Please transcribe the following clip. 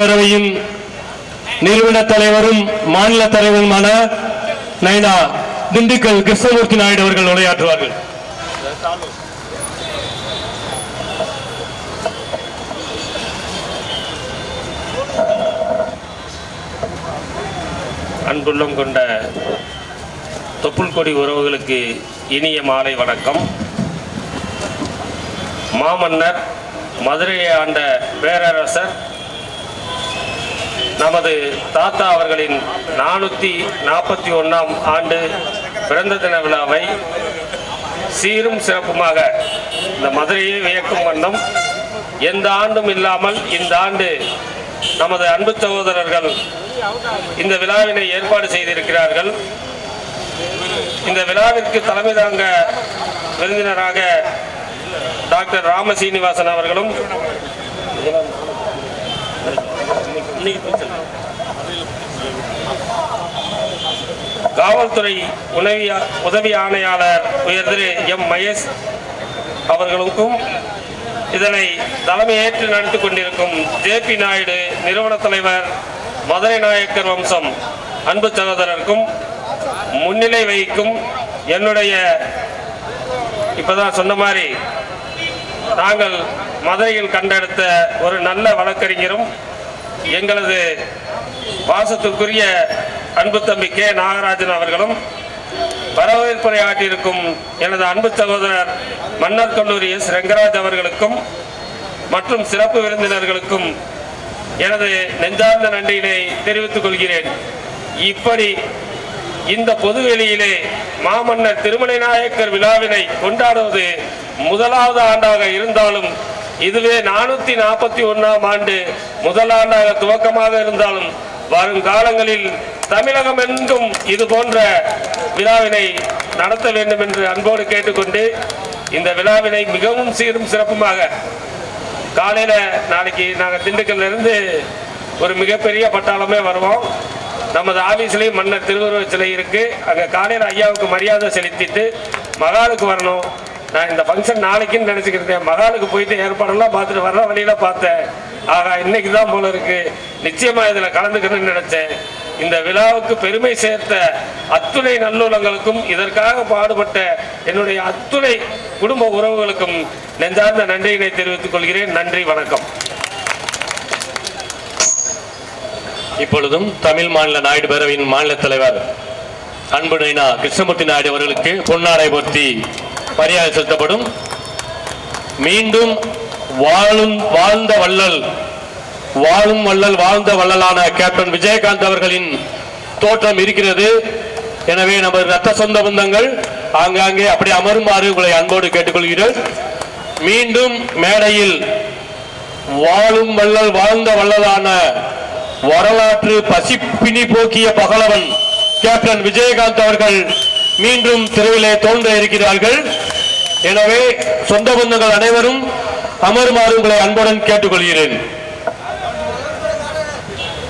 பேரவையின் நிறுவன தலைவரும் மாநில தலைவருமான நைனா திண்டுக்கல் கிருஷ்ணமூர்த்தி நாயுடு அவர்கள் உரையாற்றுவார்கள். அன்புள்ளம் கொண்ட தொப்புள் கொடி உறவுகளுக்கு இனிய மாலை வணக்கம். மாமன்னர், மதுரையை ஆண்ட பேரரசர் நமது தாத்தா அவர்களின் 441ஆம் ஆண்டு பிறந்த தின விழாவை சீரும் சிறப்புமாக இந்த மதுரையை வியக்கும் வண்ணம் எந்த ஆண்டும் இல்லாமல் இந்த ஆண்டு நமது அன்பு சகோதரர்கள் இந்த விழாவினை ஏற்பாடு செய்திருக்கிறார்கள். இந்த விழாவிற்கு தலைமை தாங்க விருந்தினராக டாக்டர் ராமசீனிவாசன் அவர்களும், காவல்துறை உதவி ஆணையாளர் உயர் திரு எம் மகேஷ் அவர்களுக்கும், இதனை தலைமையேற்று நடத்தி கொண்டிருக்கும் ஜே.பி. நாயுடு நிறுவன தலைவர், மதுரை நாயக்கர் வம்சம் அன்பு சகோதரருக்கும், முன்னிலை வகிக்கும் என்னுடைய இப்பதான் சொன்ன மாதிரி நாங்கள் மதுரையில் கண்டெடுத்த ஒரு நல்ல வழக்கறிஞரும் எங்களது வாசத்துக்குரிய அன்பு தம்பி கே. நாகராஜன் அவர்களும், வரவேற்புரை ஆற்றியிருக்கும் எனது அன்பு சகோதரர் மன்னர் கல்லூரி எஸ். ரெங்கராஜ் அவர்களுக்கும் மற்றும் சிறப்பு விருந்தினர்களுக்கும் எனது நெஞ்சார்ந்த நன்றியினை தெரிவித்துக் கொள்கிறேன். இப்படி இந்த பொதுவெளியிலே மாமன்னர் திருமலை நாயக்கர் விழாவினை கொண்டாடுவது முதலாவது ஆண்டாக இருந்தாலும், இதுவே 441ஆம் ஆண்டு முதலாண்டாக துவக்கமாக இருந்தாலும், வரும் காலங்களில் தமிழகம் எங்கும் இது போன்ற விழாவினை நடத்த வேண்டும் என்று அன்போடு கேட்டுக்கொண்டு, இந்த விழாவினை மிகவும் சீரும் சிறப்புமாக காலையில் நாளைக்கு நாங்கள் திண்டுக்கல்ல இருந்து ஒரு மிகப்பெரிய பட்டாளமே வருவோம். நமது ஆபீஸ்லேயும் மன்னர் திருவுருவ சிலை இருக்கு. அங்கே காலையில் ஐயாவுக்கு மரியாதை செலுத்திட்டு மகாலுக்கு வரணும். நான் இந்த ஃபங்க்ஷன் நாளைக்குன்னு நினச்சிக்கிட்டேன். மகாலுக்கு போயிட்டு ஏற்பாடெல்லாம் பார்த்துட்டு வர்ற வழியில பார்த்தேன். ஆகா, இன்னைக்கு தான் போல இருக்கு, நிச்சயமா இதில் கலந்துக்கணும்னு நினைச்சேன். இந்த விழாவுக்கு பெருமை சேர்த்த அத்துணை நல்லுள்ளங்களுக்கும், இதற்காக பாடுபட்ட என்னுடைய அத்துணை குடும்ப உறவுகளுக்கும் நெஞ்சார்ந்த நன்றியினை தெரிவித்துக் கொள்கிறேன். நன்றி, வணக்கம். இப்பொழுதும் தமிழ் மாநில நாயுடு பேரவையின் மாநில தலைவர் அன்பு நைனா கிருஷ்ணமூர்த்தி நாயுடு அவர்களுக்கு பொன்னாடை போர்த்தி மரியாதை செலுத்தப்படும். மீண்டும் வாழ்ந்த வள்ளலான கேப்டன் விஜயகாந்த் அவர்களின் தோற்றம் இருக்கிறது. எனவே நமது ரத்த சொந்த பந்தங்கள் ஆங்காங்கே அப்படி அமருமாறு உங்களை அன்போடு கேட்டுக்கொள்கிறோம். மீண்டும் மேடையில் வாழ்ந்த வள்ளலான வரலாற்று பசிப்பினி போக்கிய பகலவன் கேப்டன் விஜயகாந்த் அவர்கள் மீண்டும் திரையிலே தோன்ற இருக்கிறார்கள். எனவே சொந்த பந்தங்கள் அனைவரும் அமருமாறு உங்களை அன்புடன் கேட்டுக்கொள்கிறேன்.